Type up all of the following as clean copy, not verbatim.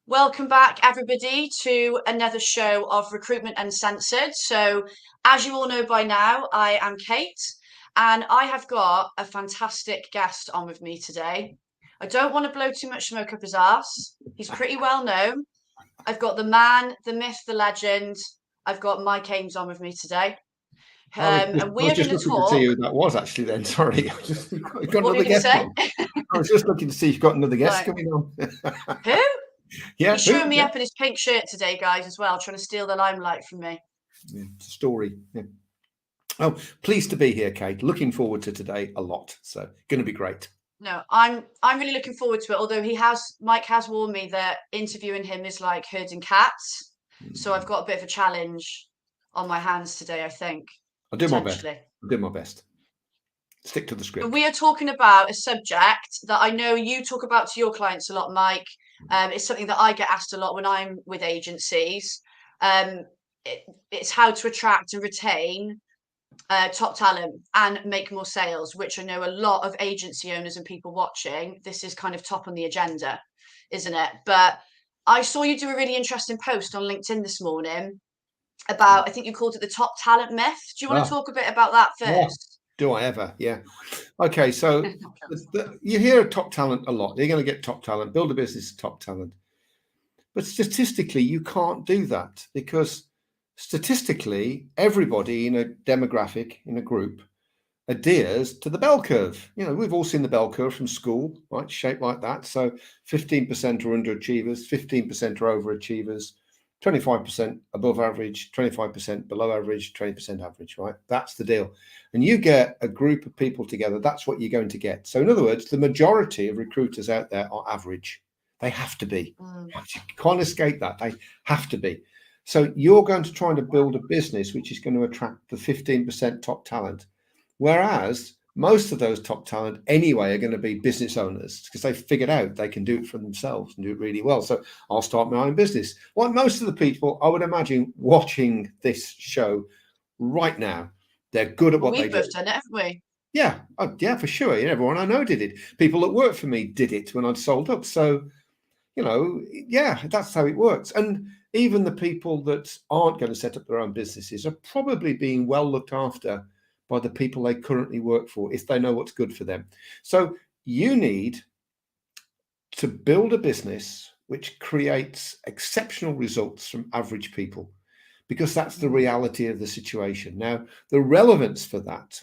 Welcome back, everybody, to another show of Recruitment Uncensored. So, as you all know by now, I am Kate, and I have got a fantastic guest on with me today. I don't want to blow too much smoke up his arse. He's pretty well known. I've got the man, the myth, the legend. I've got Mike Ames on with me today. And I we was are going just to looking to see talk. who that was actually then. Sorry. You've got What were another you going to guest say? on. I was just looking to see if you've got another guest Right. coming on. Who? Yeah, He's who? showing me Yeah. up in his pink shirt today, guys, as well, trying to steal the limelight from me. Yeah, it's a story. Yeah. Oh, pleased to be here, Kate. Looking forward to today a lot. So going to be great. No, I'm really looking forward to it. Although Mike has warned me that interviewing him is like herding cats. So I've got a bit of a challenge on my hands today, I think, I'll do my best. potentially. I'll do my best. Stick to the But script. we are talking about a subject that I know you talk about to your clients a lot, Mike. It's something that I get asked a lot when I'm with agencies. Um, it's how to attract and retain top talent and make more sales, which I know a lot of agency owners and people watching, this is kind of top on the agenda, isn't it? But I saw you do a really interesting post on LinkedIn this morning about, I think you called it the top talent myth. Do you want to Ah, talk a bit about that yeah. first? Do I ever? Yeah. Okay. So you hear top talent a lot. You're going to get top talent, build a business, top talent. But statistically, you can't do that because statistically, everybody in a demographic, in a group, adheres to the bell curve. You know, we've all seen the bell curve from school, right? Shaped like that. So 15% are underachievers, 15% are overachievers, 25% above average, 25% below average, 20% average, right? That's the deal. And you get a group of people together, that's what you're going to get. So in other words, the majority of recruiters out there are average. They have to be. You can't escape that. They have to be. So you're going to try to build a business which is going to attract the 15% top talent. Whereas most of those top talent anyway are going to be business owners because they've figured out they can do it for themselves and do it really well. So I'll start my own business. Like most of the people, I would imagine, watching this show right now, they're good at Well, what they we've do. both done it, haven't we? Yeah, yeah, for sure. Yeah, everyone I know did it. People that worked for me did it when I'd sold up. So, yeah, that's how it works. And even the people that aren't going to set up their own businesses are probably being well looked after by the people they currently work for if they know what's good for them. So you need to build a business which creates exceptional results from average people because that's the reality of the situation. Now, the relevance for that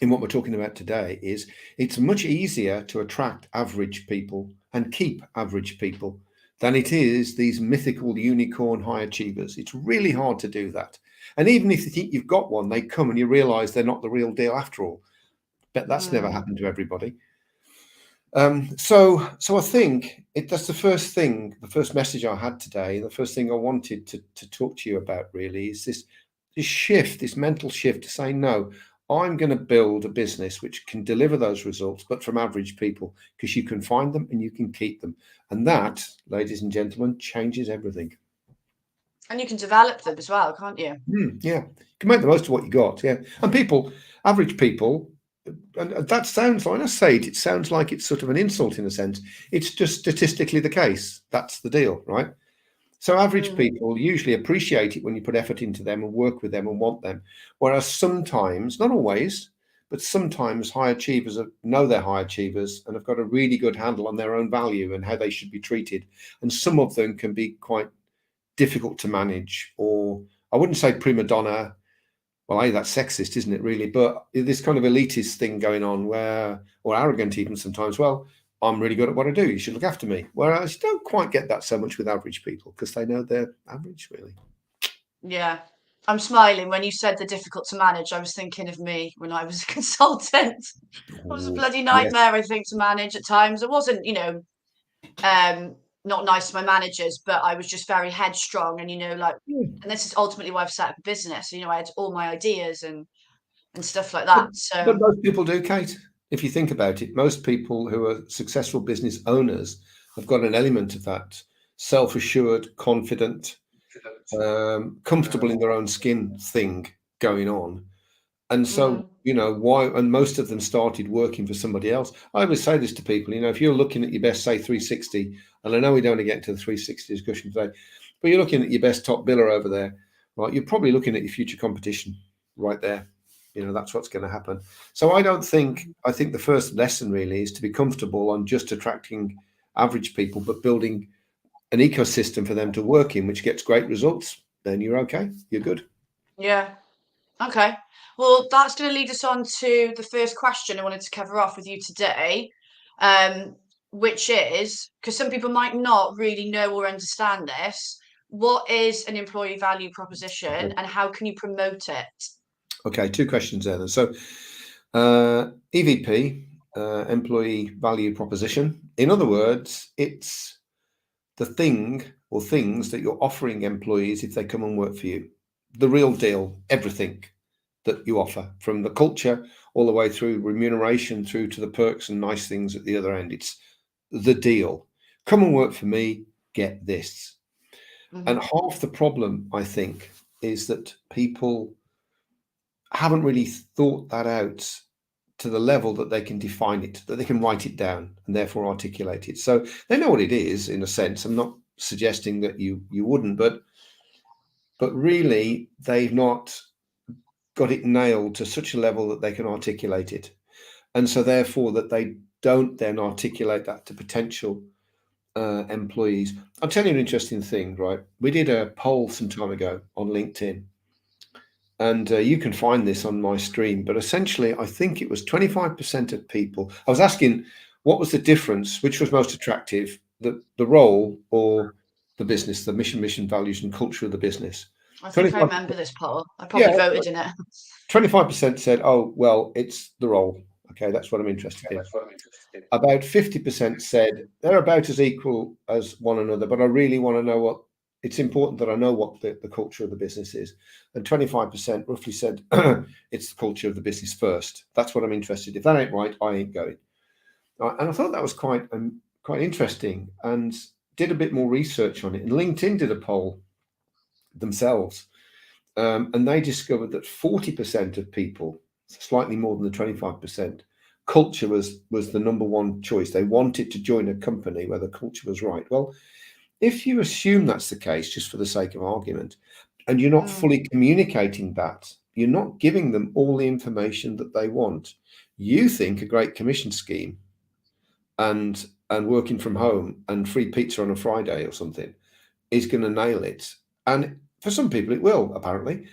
in what we're talking about today is it's much easier to attract average people and keep average people than it is these mythical unicorn high achievers. It's really hard to do that. And even if you think you've got one, they come and you realize they're not the real deal after all. But that's never happened to everybody. So I think that's the first thing, the first message I had today, the first thing I wanted to talk to you about really is this shift, this mental shift to say, no, I'm going to build a business which can deliver those results, but from average people, because you can find them and you can keep them. And that, ladies and gentlemen, changes everything. And you can develop them as well, can't you? Yeah, you can make the most of what you got. Yeah. And people, average people, and that sounds like, I say it sounds like it's sort of an insult in a sense. It's just statistically the case. That's the deal, right? So average people usually appreciate it when you put effort into them and work with them and want them. Whereas sometimes, not always, but sometimes high achievers know they're high achievers and have got a really good handle on their own value and how they should be treated. And some of them can be quite difficult to manage, or I wouldn't say prima donna. Well, hey, that's sexist, isn't it, really? But this kind of elitist thing going on where, or arrogant even sometimes, well, I'm really good at what I do. You should look after me. Whereas you don't quite get that so much with average people because they know they're average, really. Yeah. I'm smiling when you said they're difficult to manage. I was thinking of me when I was a consultant. It was a Oh, bloody yes. nightmare, I think, to manage at times. It wasn't, not nice to my managers, but I was just very headstrong and, and this is ultimately why I've set up a business. I had all my ideas and stuff like But, that. but So, most people do, Kate. If you think about it, most people who are successful business owners have got an element of that self-assured, confident, comfortable in their own skin thing going on. And so, Mm. why, and most of them started working for somebody else. I always say this to people, if you're looking at your best, say 360, and I know we don't want to get into the 360 discussion today, but you're looking at your best top biller over there, right? You're probably looking at your future competition right there. That's what's going to happen. So I think the first lesson really is to be comfortable on just attracting average people, but building an ecosystem for them to work in, which gets great results. Then you're okay. You're good. Yeah. Okay. Well, that's going to lead us on to the first question I wanted to cover off with you today, um, which is because some people might not really know or understand this. What is an employee value proposition, and how can you promote it? Okay, two questions there then. So, EVP, employee value proposition. In other words, it's the thing or things that you're offering employees if they come and work for you. The real deal, everything that you offer, from the culture all the way through remuneration, through to the perks and nice things at the other end. It's the deal. Come and work for me, get this. And Hmm. half the problem, I think, is that people haven't really thought that out to the level that they can define it, that they can write it down and therefore articulate it. So they know what it is in a sense. I'm not suggesting that you wouldn't, but really they've not got it nailed to such a level that they can articulate it. And so therefore that they don't then articulate that to potential employees. I'll tell you an interesting thing, right? We did a poll some time ago on LinkedIn, and you can find this on my stream, but essentially I think it was 25% of people. I was asking what was the difference, which was most attractive, the role or the business, the mission, values and culture of the business. I think I 25, remember this poll. I yeah, probably voted in it. 25% said, oh, well, it's the role. Okay, that's what I'm interested in. About 50% said they're about as equal as one another, but I really want to know it's important that I know what the culture of the business is. And 25% roughly said it's the culture of the business first. That's what I'm interested in. If that ain't right, I ain't going. And I thought that was quite interesting, and did a bit more research on it. And LinkedIn did a poll themselves, and they discovered that 40% of people, slightly more than the 25%, culture was the number one choice. They wanted to join a company where the culture was right. Well, if you assume that's the case, just for the sake of argument, and you're not Mm. fully communicating that, you're not giving them all the information that they want. You think a great commission scheme and working from home and free pizza on a Friday or something is going to nail it. And for some people, it will, apparently.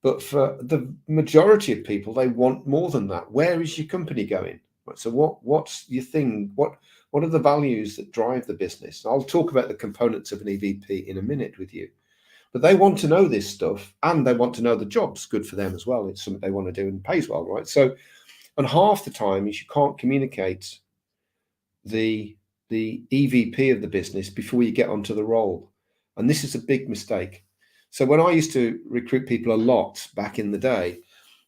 But for the majority of people, they want more than that. Where is your company going? Right, so what's your thing? What are the values that drive the business? I'll talk about the components of an EVP in a minute with you. But they want to know this stuff, and they want to know the job's good for them as well. It's something they want to do and pays well, right? So, and half the time is you can't communicate the EVP of the business before you get onto the role. And this is a big mistake. So when I used to recruit people a lot back in the day,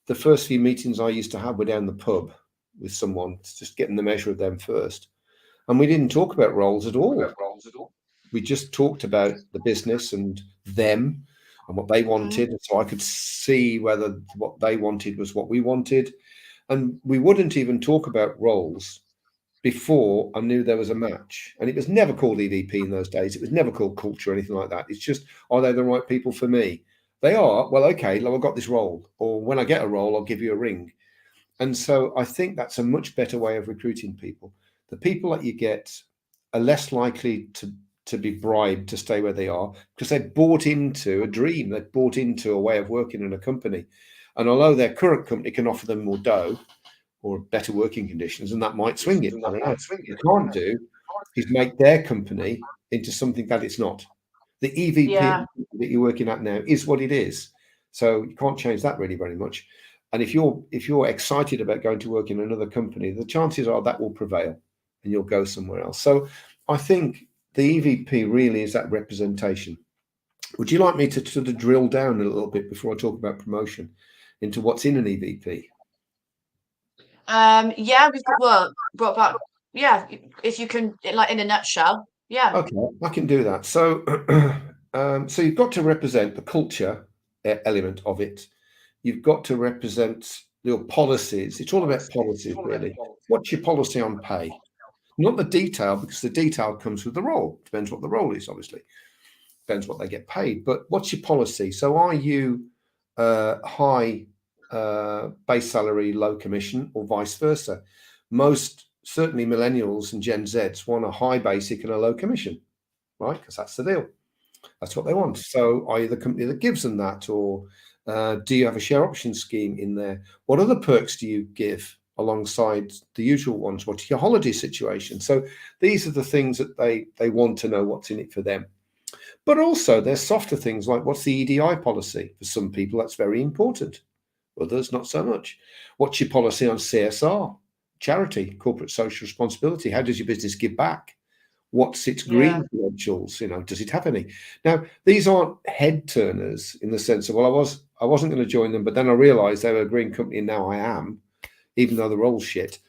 the first few meetings I used to have were down the pub with someone, just getting the measure of them first. And we didn't talk about roles at all. We just talked about the business and them and what they Mm. wanted. So I could see whether what they wanted was what we wanted. And we wouldn't even talk about roles before I knew there was a match. And it was never called EVP in those days. It was never called culture or anything like that. It's just, are they the right people for me? They are. Well, okay, well, I've got this role. Or when I get a role, I'll give you a ring. And so I think that's a much better way of recruiting people. The people that you get are less likely to be bribed to stay where they are because they've bought into a dream. They've bought into a way of working in a company. And although their current company can offer them more dough, or better working conditions, and that might swing it. I don't know. What you can't do is make their company into something that it's not. The EVP Yeah. that you're working at now is what it is. So you can't change that really very much. And if you're excited about going to work in another company, the chances are that will prevail and you'll go somewhere else. So I think the EVP really is that representation. Would you like me to sort of drill down a little bit before I talk about promotion into what's in an EVP? Yeah, we've got, well, what about, yeah, if you can, like, in a nutshell. Yeah. Okay, I can do that. So, you've got to represent the culture element of it. You've got to represent your policies. It's all about policies, really. What's your policy on pay? Not the detail, because the detail comes with the role. Depends what the role is, obviously. Depends what they get paid. But what's your policy? So are you high base salary, low commission, or vice versa? Most certainly millennials and Gen Zs want a high basic and a low commission, right? Because that's the deal. That's what they want. So are you the company that gives them that, or do you have a share option scheme in there? What other perks do you give alongside the usual ones? What's your holiday situation? So these are the things that they want to know what's in it for them. But also there's softer things like, what's the EDI policy? For some people, that's very important. Others, not so much. What's your policy on CSR, charity, corporate social responsibility? How does your business give back? What's its Yeah. green credentials? You know, does it have any? Now, these aren't head turners in the sense of, well, I wasn't going to join them, but then I realised they were a green company, and now I am, even though the role's shit.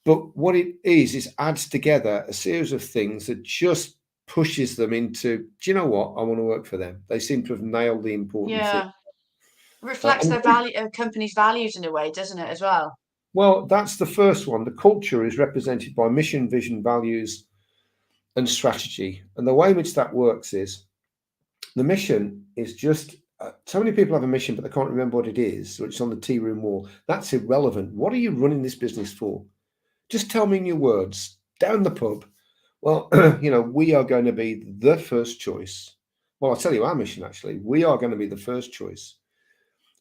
But what it is adds together a series of things that just pushes them into, do you know what? I want to work for them. They seem to have nailed the important thing. Yeah. Reflects And their value, company's values in a way, doesn't it, as well? well, that's the first one. The culture is represented by mission, vision, values, and strategy. And the way in which that works is the mission is just so many people have a mission, but they can't remember what it is, or it's on the tea room wall. That's irrelevant. What are you running this business for? Just tell me in your words. Down the pub, well, we are going to be the first choice. Well, I'll tell you our mission actually. We are going to be the first choice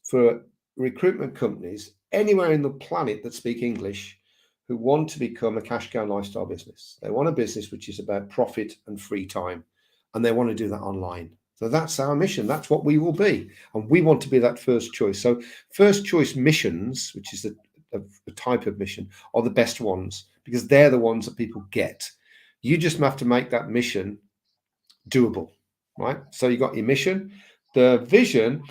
for recruitment companies anywhere in the planet that speak English who want to become a cash cow lifestyle business. They want a business which is about profit and free time, and they want to do that online. So that's our mission. That's what we will be. And we want to be that first choice. So first choice missions, which is a type of mission, are the best ones because they're the ones that people get. You just have to make that mission doable, right? So you got your mission, the vision.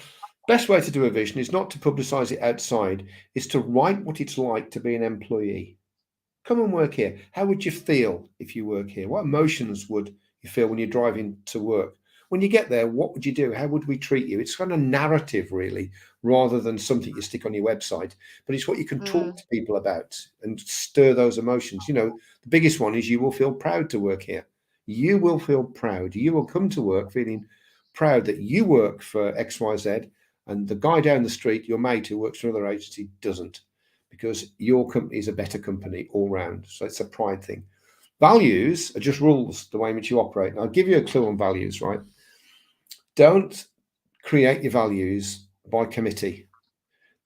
Best way to do a vision is not to publicize it outside, is to write what it's like to be an employee. Come and work here. How would you feel if you work here? What emotions would you feel when you're driving to work? When you get there, what would you do? How would we treat you? It's kind of narrative, really, rather than something you stick on your website. But it's what you can talk Mm. to people about and stir those emotions. You know, the biggest one is you will feel proud to work here. You will feel proud. You will come to work feeling proud that you work for XYZ, and the guy down the street, your mate who works for another agency, doesn't, because your company is a better company all round. So it's a pride thing. Values are just rules, the way in which you operate. And I'll give you a clue on values, right? Don't create your values by committee.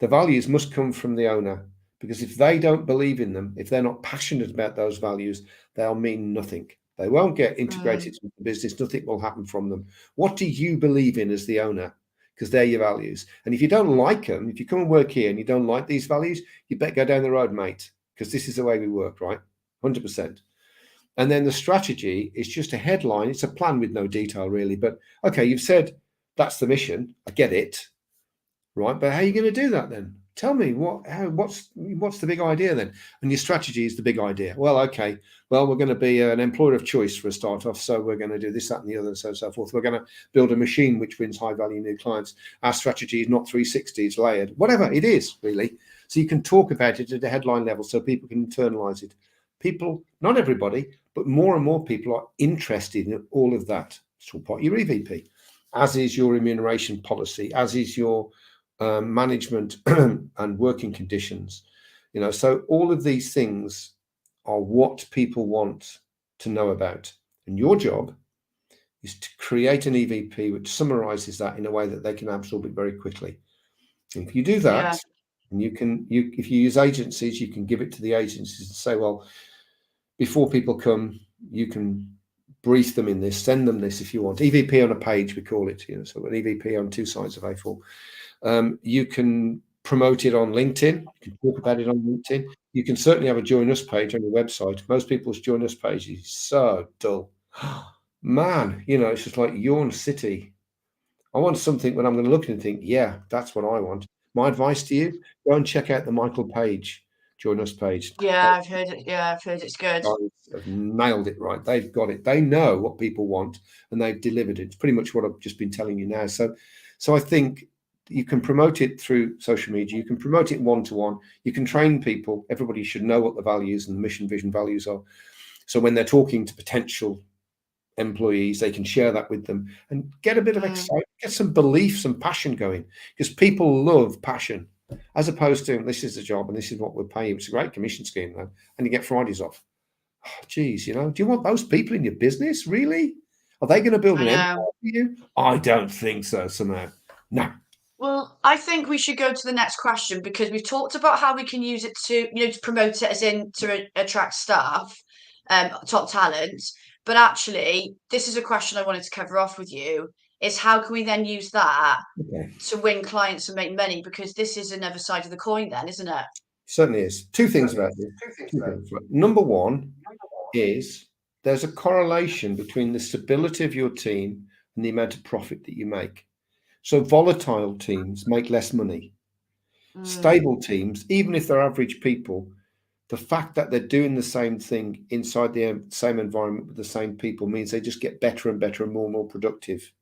The values must come from the owner, because if they don't believe in them, if they're not passionate about those values, they'll mean nothing. They won't get Mm. integrated into the business. Nothing will happen from them. What do you believe in as the owner? Because they're your values. And if you don't like them, if you come and work here and you don't like these values, you better go down the road, mate, because this is the way we work, right? 100%. And then the strategy is just a headline. It's a plan with no detail, really. But okay, you've said that's the mission. I get it, right? But how are you going to do that then? Tell me what's the big idea then? And your strategy is the big idea. Well, okay, well, we're going to be an employer of choice for a start off, so we're going to do this, that, and the other, and so on and so forth. We're going to build a machine which wins high value new clients. Our strategy is not 360, it's layered, whatever it is, really. So you can talk about it at a headline level so people can internalize it. People, not everybody, but more and more people are interested in all of that. It's all part of your EVP, as is your remuneration policy, as is your management and working conditions. So all of these things are what people want to know about. And your job is to create an EVP which summarizes that in a way that they can absorb it very quickly. And if you do Yeah. that, and if you use agencies, you can give it to the agencies and say, well, before people come, you can brief them in this, send them this if you want. EVP on a page, we call it. So an EVP on two sides of A4. You can promote it on LinkedIn. You can talk about it on LinkedIn. You can certainly have a join us page on your website. Most people's join us page is so dull. Man, it's just like yawn city. I want something when I'm going to look and think, yeah, that's what I want. My advice to you, go and check out the Michael Page join us page. Yeah, I've heard it. Yeah, I've heard it's good. Guys have nailed it right. They've got it. They know what people want and they've delivered it. It's pretty much what I've just been telling you now. So I think You can promote it through social media. You can promote it one-to-one. You can train people. Everybody should know what the values and the mission, vision, values are. So when they're talking to potential employees, they can share that with them and get a bit of excitement, get some belief, some passion going, because people love passion, as opposed to this is the job and this is what we're paying. It's a great commission scheme, though, and you get Fridays off. Oh, geez, do you want those people in your business? Really? Are they going to build I an empire know. for you? I don't think so, somehow. No. Well, I think we should go to the next question because we've talked about how we can use it to, to promote it as in to attract staff, top talent. But actually, this is a question I wanted to cover off with you, is how can we then use that Okay. to win clients and make money? Because this is another side of the coin then, isn't it? Certainly is. Two things about this. Two things. Number one is there's a correlation between the stability of your team and the amount of profit that you make. So volatile teams make less money. Mm, Stable teams, even if they're average people, the fact that they're doing the same thing inside the same environment with the same people means they just get better and better and more productive.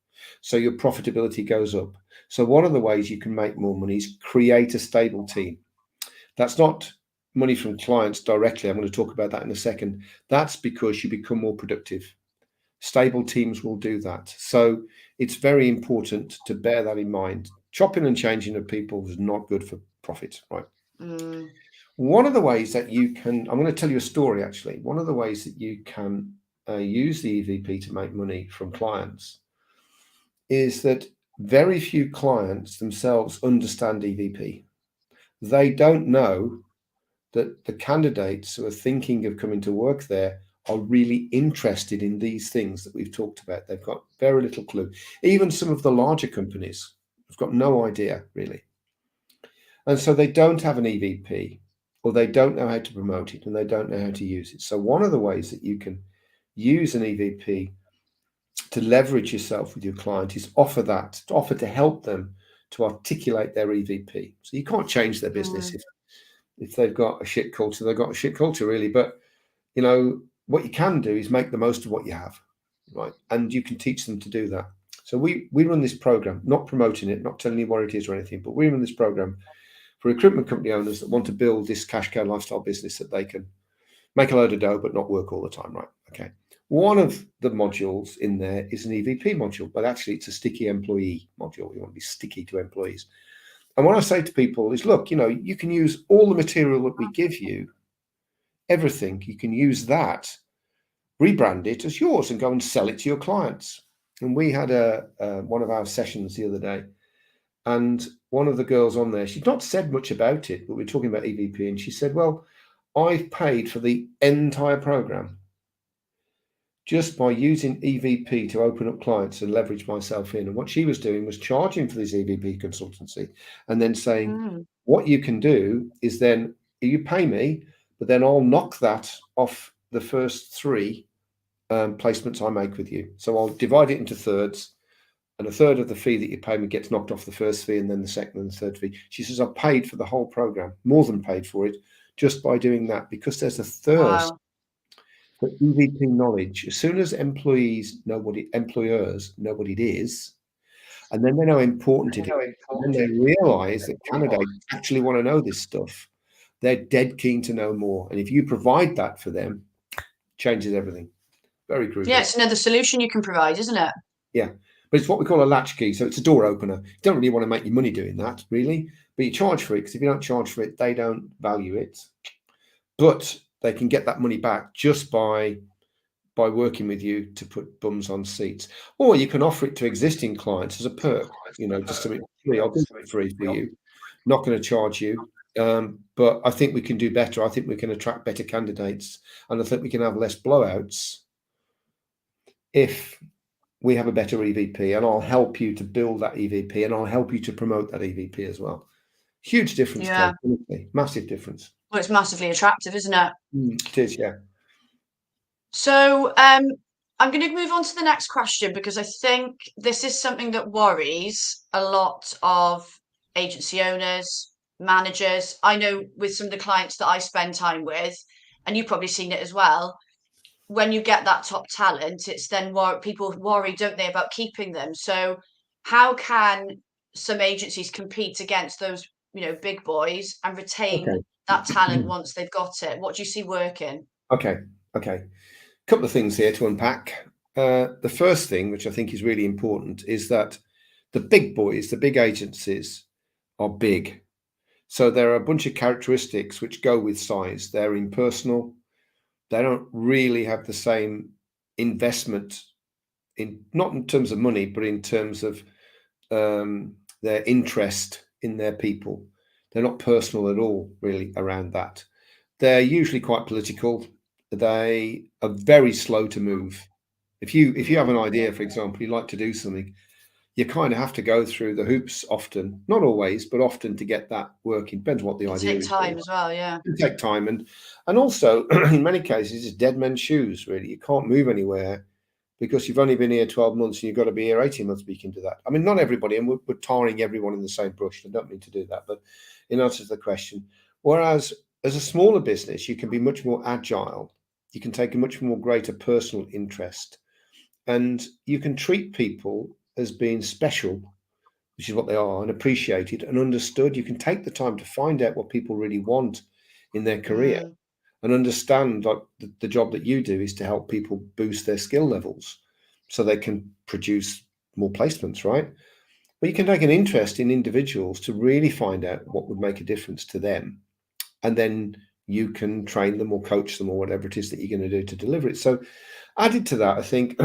So your profitability goes up. So one of the ways you can make more money is create a stable team. That's not money from clients directly. I'm going to talk about that in a second. That's because you become more productive. Stable teams will do that. So it's very important to bear that in mind. Chopping and changing of people is not good for profit, right? mm, One of the ways that you can, I'm going to tell you a story actually. One of the ways that you can use the EVP to make money from clients is that very few clients themselves understand EVP. They don't know that the candidates who are thinking of coming to work there are really interested in these things that we've talked about. They've got very little clue. Even some of the larger companies have got no idea, really. And so they don't have an EVP, or they don't know how to promote it, and they don't know how to use it. So one of the ways that you can use an EVP to leverage yourself with your client is offer to help them to articulate their EVP. So you can't change their business mm. if they've got a shit culture, they've got a shit culture, really. But what you can do is make the most of what you have, right? And you can teach them to do that. So we run this program, not promoting it, not telling you what it is or anything, but we run this program for recruitment company owners that want to build this cash cow lifestyle business that they can make a load of dough but not work all the time, right? Okay. One of the modules in there is an EVP module, but actually it's a sticky employee module. You want to be sticky to employees. And what I say to people is, look, you can use all the material that we give you, everything. You can use that, rebrand it as yours, and go and sell it to your clients. And we had one of our sessions the other day, and one of the girls on there, she'd not said much about it, but we were talking about EVP, and she said, "Well, I've paid for the entire program just by using EVP to open up clients and leverage myself in." And what she was doing was charging for this EVP consultancy and then saying, Mm. what you can do is then you pay me, but then I'll knock that off the first three placements I make with you. So I'll divide it into thirds, and a third of the fee that you pay me gets knocked off the first fee, and then the second and the third fee. She says, I've paid for the whole program, more than paid for it, just by doing that, because there's a thirst Wow. for EVP knowledge. As soon as employers know what it is, and then they know how important it is, and then they realize that candidates actually want to know this stuff, they're dead keen to know more. And if you provide that for them, changes everything. Very Yeah, crucial. it's another solution you can provide, isn't it? Yeah. But it's what we call a latch key. So it's a door opener. You don't really want to make your money doing that, really. But you charge for it, because if you don't charge for it, they don't value it. But they can get that money back just by working with you to put bums on seats. Or you can offer it to existing clients as a perk, just something free. I'll do it free for you. Not going to charge you. But I think we can do better. I think we can attract better candidates. And I think we can have less blowouts if we have a better EVP, and I'll help you to build that EVP, and I'll help you to promote that EVP as well. Huge difference, Kate. Yeah. Honestly. Massive difference. Well, it's massively attractive, isn't it? It is, yeah. So, I'm going to move on to the next question because I think this is something that worries a lot of agency owners, managers. I know with some of the clients that I spend time with, and you've probably seen it as well, when you get that top talent, it's then people worry, don't they, about keeping them. So, how can some agencies compete against those, big boys and retain Okay. that talent once they've got it? What do you see working? Okay. Okay. Couple of things here to unpack. The first thing, which I think is really important, is that the big boys, the big agencies, are big. So there are a bunch of characteristics which go with size. They're impersonal. They don't really have the same investment in, not in terms of money, but in terms of their interest in their people. They're not personal at all, really, around that. They're usually quite political. They are very slow to move. If you have an Mm. idea, for example, you like to do something, you kind of have to go through the hoops often, not always, but often to get that working. Depends what the Can idea take is. time as well, yeah. It can take time, and also in many cases it's dead men's shoes. Really, you can't move anywhere because you've only been here 12 months and you've got to be here 18 months. Speaking to that, I mean, not everybody, and we're tarring everyone in the same brush. I don't mean to do that, but in answer to the question, whereas as a smaller business, you can be much more agile. You can take a much more greater personal interest, and you can treat people as being special, which is what they are, and appreciated and understood. You can take the time to find out what people really want in their career Mm. and understand, like, the job that you do is to help people boost their skill levels so they can produce more placements, right? But you can take an interest in individuals to really find out what would make a difference to them. And then you can train them or coach them or whatever it is that you're going to do to deliver it. So, added to that, I think,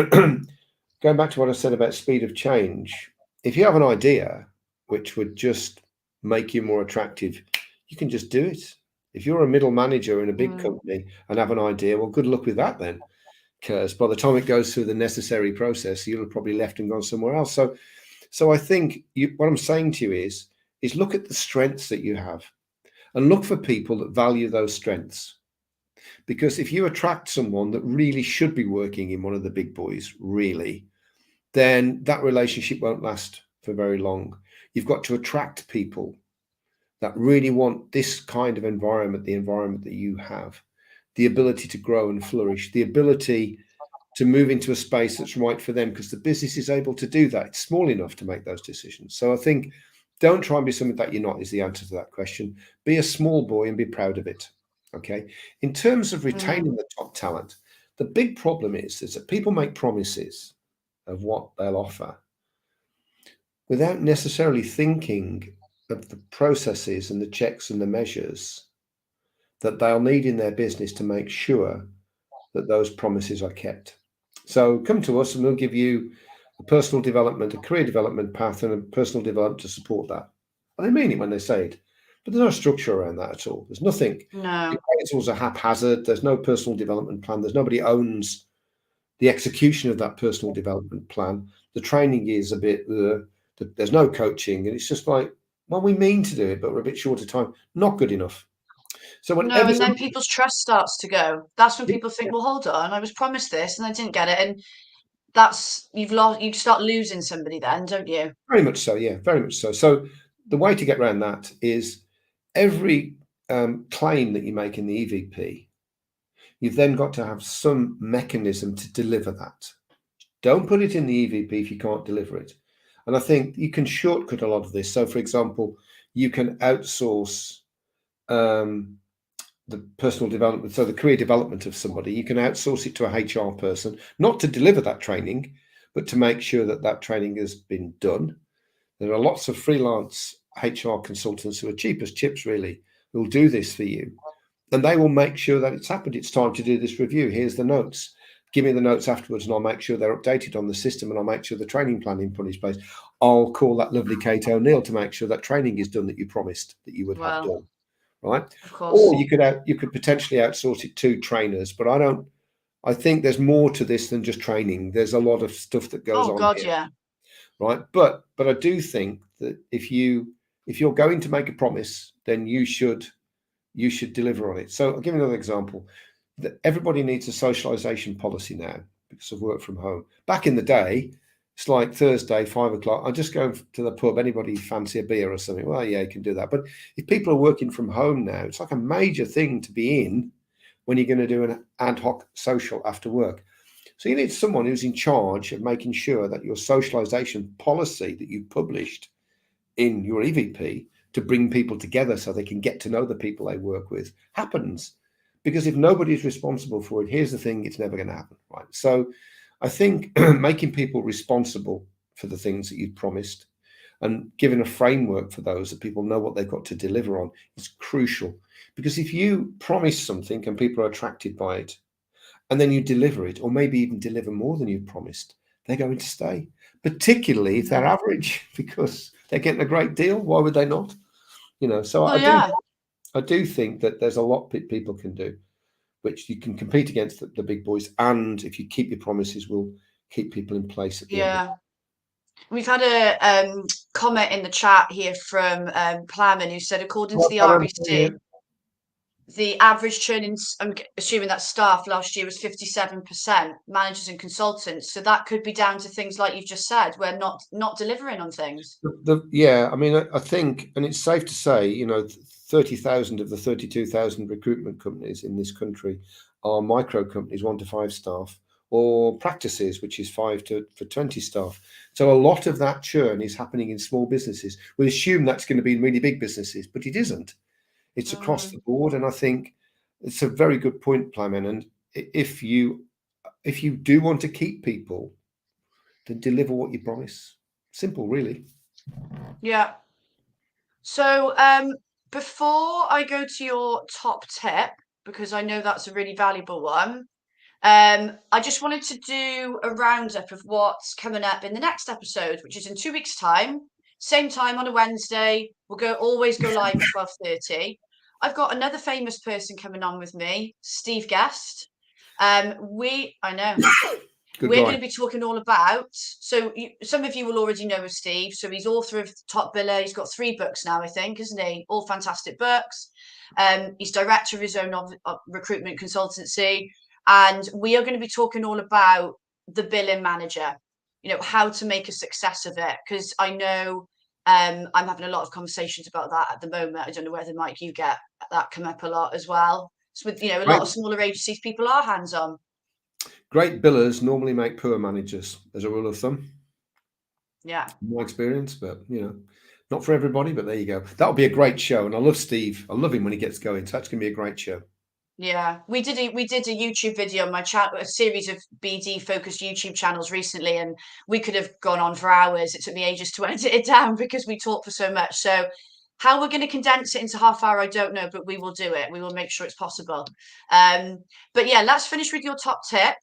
going back to what I said about speed of change, if you have an idea which would just make you more attractive, you can just do it. If you're a middle manager in a big Mm. company and have an idea, well, good luck with that then, because by the time it goes through the necessary process, you'll have probably left and gone somewhere else. So I think what I'm saying to you is look at the strengths that you have and look for people that value those strengths. Because if you attract someone that really should be working in one of the big boys, really, then that relationship won't last for very long. You've got to attract people that really want this kind of environment, the environment that you have, the ability to grow and flourish, the ability to move into a space that's right for them because the business is able to do that. It's small enough to make those decisions. So I think don't try and be something that you're not, is the answer to that question. Be a small boy and be proud of it. Okay. In terms of Mm. retaining the top talent, the big problem is that people make promises of what they'll offer without necessarily thinking of the processes and the checks and the measures that they'll need in their business to make sure that those promises are kept. So come to us and we'll give you a personal development, a career development path, and a personal development to support that. And they mean it when they say it, but there's no structure around that at all. There's nothing. The No. appraisals are haphazard. There's no personal development plan. There's nobody owns the execution of that personal development plan. The training is a bit, there's no coaching, and it's just like, well, we mean to do it, but we're a bit short of time. Not good enough. So No, whenever and then somebody, people's trust starts to go. That's when people think, well, hold on, I was promised this and I didn't get it. And that's you start losing somebody then, don't you? very much so, yeah, very much so. So the way to get around that is every claim that you make in the EVP, you've then got to have some mechanism to deliver that. Don't put it in the EVP if you can't deliver it. And I think you can shortcut a lot of this. So, for example, you can outsource um, the personal development, so the career development of somebody. You can outsource it to a HR person, not to deliver that training, but to make sure that that training has been done. There are lots of freelance HR consultants who are cheap as chips, really, who will do this for you. And they will make sure that it's happened. It's time to do this review. Here's the notes. Give me the notes afterwards, and I'll make sure they're updated on the system, and I'll make sure the training plan in place. I'll call that lovely Kate O'Neill to make sure that training is done that you promised that you would have Well, done, right? of Or course. you could potentially outsource it to trainers, but I don't. I think there's more to this than just training. There's a lot of stuff that goes Oh on God, here, yeah. right? But I do think that if you're going to make a promise, then you should deliver on it. So I'll give you another example. That everybody needs a socialization policy now because of work from home. Back in the day, it's like Thursday, 5 o'clock. I just go to the pub. Anybody fancy a beer or something? Well, yeah, you can do that. But if people are working from home now, it's like a major thing to be in when you're going to do an ad hoc social after work. So you need someone who's in charge of making sure that your socialization policy that you've published in your EVP to bring people together so they can get to know the people they work with happens. Because if nobody's responsible for it, here's the thing, it's never going to happen, right? So I think making people responsible for the things that you've promised and giving a framework for those that people know what they've got to deliver on is crucial. Because if you promise something and people are attracted by it, and then you deliver it, or maybe even deliver more than you promised, they're going to stay, particularly if they're average, because they're getting a great deal. Why would they not? So Well, yeah. I do think that there's a lot people can do, which you can compete against the big boys, and if you keep your promises, will keep people in place at the end of it. Yeah. We've had a comment in the chat here from Plowman, who said, according to the RBC, the average churn in, I'm assuming that staff last year was 57%, managers and consultants. So that could be down to things like you've just said, we're not delivering on things. Yeah, I mean, I think, and it's safe to say, 30,000 of the 32,000 recruitment companies in this country are micro companies, 1 to 5 staff, or practices, which is 5 to 20 staff. So a lot of that churn is happening in small businesses. We assume that's going to be in really big businesses, but it isn't. It's across the board, and I think it's a very good point, Plyman. And if you do want to keep people, then deliver what you promise. Simple, really. Yeah. So before I go to your top tip, because I know that's a really valuable one, I just wanted to do a roundup of what's coming up in the next episode, which is in 2 weeks' time. Same time on a Wednesday. We'll always go live at 12:30. I've got another famous person coming on with me, Steve Guest. I know. Good We're guy. going to be talking all about. So some of you will already know of Steve. So he's author of Top Biller. He's got 3 books now, I think, isn't he? All fantastic books. He's director of his own recruitment consultancy, and we are going to be talking all about the billing manager. How to make a success of it. Because I know I'm having a lot of conversations about that at the moment. I don't know whether, Mike, you get that come up a lot as well. So with a lot of smaller agencies, people are hands on. Great billers normally make poor managers, as a rule of thumb. Yeah. My experience, but not for everybody. But there you go. That'll be a great show, and I love Steve. I love him when he gets going. So that's going to be a great show. Yeah, we did a YouTube video on my channel, a series of BD focused YouTube channels recently, and we could have gone on for hours. It took me ages to edit it down because we talk for so much. So how we're going to condense it into half hour, I don't know, but we will do it. We will make sure it's possible. But yeah, let's finish with your top tip.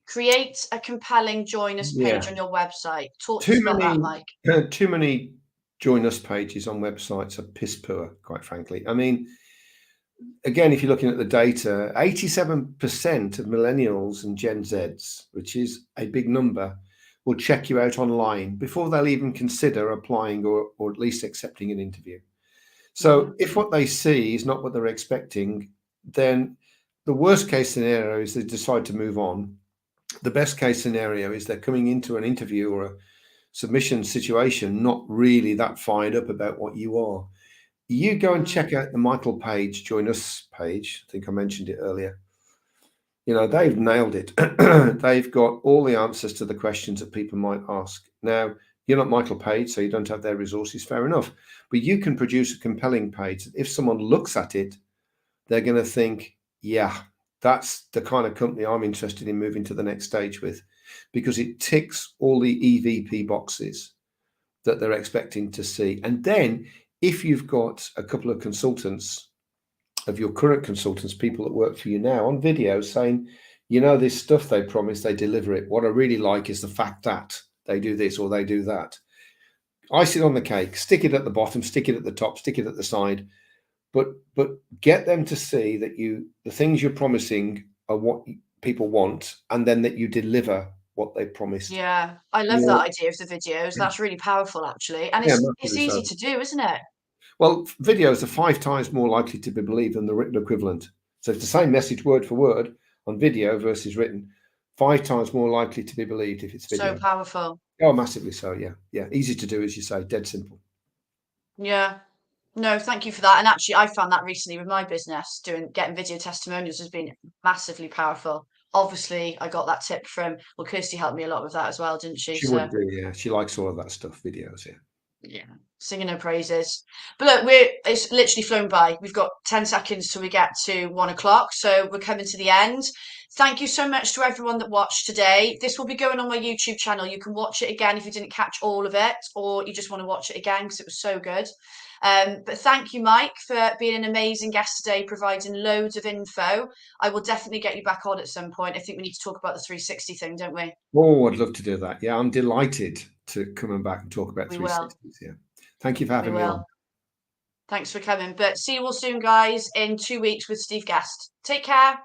Create a compelling join us page on your website. Talk to us about that, Mike. Too many join us pages on websites are piss poor, quite frankly. I mean, again, if you're looking at the data, 87% of millennials and Gen Zs, which is a big number, will check you out online before they'll even consider applying or at least accepting an interview. So if what they see is not what they're expecting, then the worst case scenario is they decide to move on. The best case scenario is they're coming into an interview or a submission situation not really that fired up about what you are. You go and check out the Michael Page Join Us page. I think I mentioned it earlier. They've nailed it. They've got all the answers to the questions that people might ask. Now, you're not Michael Page, so you don't have their resources, fair enough. But you can produce a compelling page that if someone looks at it, they're going to think, yeah, that's the kind of company I'm interested in moving to the next stage with, because it ticks all the EVP boxes that they're expecting to see. And then if you've got a couple of consultants of your current consultants, people that work for you now on video saying, this stuff they promise, they deliver it. What I really like is the fact that they do this or they do that. Icing on the cake, stick it at the bottom, stick it at the top, stick it at the side, but get them to see that the things you're promising are what people want, and then that you deliver what they promised. Yeah, I love that idea of the videos. That's really powerful, actually, and it's easy to do, isn't it? Well, videos are 5 times more likely to be believed than the written equivalent. So it's the same message word for word on video versus written, 5 times more likely to be believed if it's video. So powerful. Oh, massively so, yeah. Yeah, easy to do, as you say, dead simple. Yeah. No, thank you for that. And actually, I found that recently with my business, getting video testimonials has been massively powerful. Obviously, I got that tip from, Kirsty helped me a lot with that as well, didn't she? She would do, yeah. She likes all of that stuff, videos, yeah. Yeah, singing her praises. But look, it's literally flown by. We've got 10 seconds till we get to 1 o'clock, so we're coming to the end. Thank you so much to everyone that watched today. This will be going on my YouTube channel. You can watch it again if you didn't catch all of it, or you just want to watch it again because it was so good. But thank you, Mike, for being an amazing guest today, providing loads of info. I will definitely get you back on at some point. I think we need to talk about the 360 thing, don't we? Oh, I'd love to do that. Yeah, I'm delighted to come and back and talk about We will. 360s. Yeah. Thank you for We having me on. will. Thanks for coming. But see you all soon, guys, in 2 weeks with Steve Guest. Take care.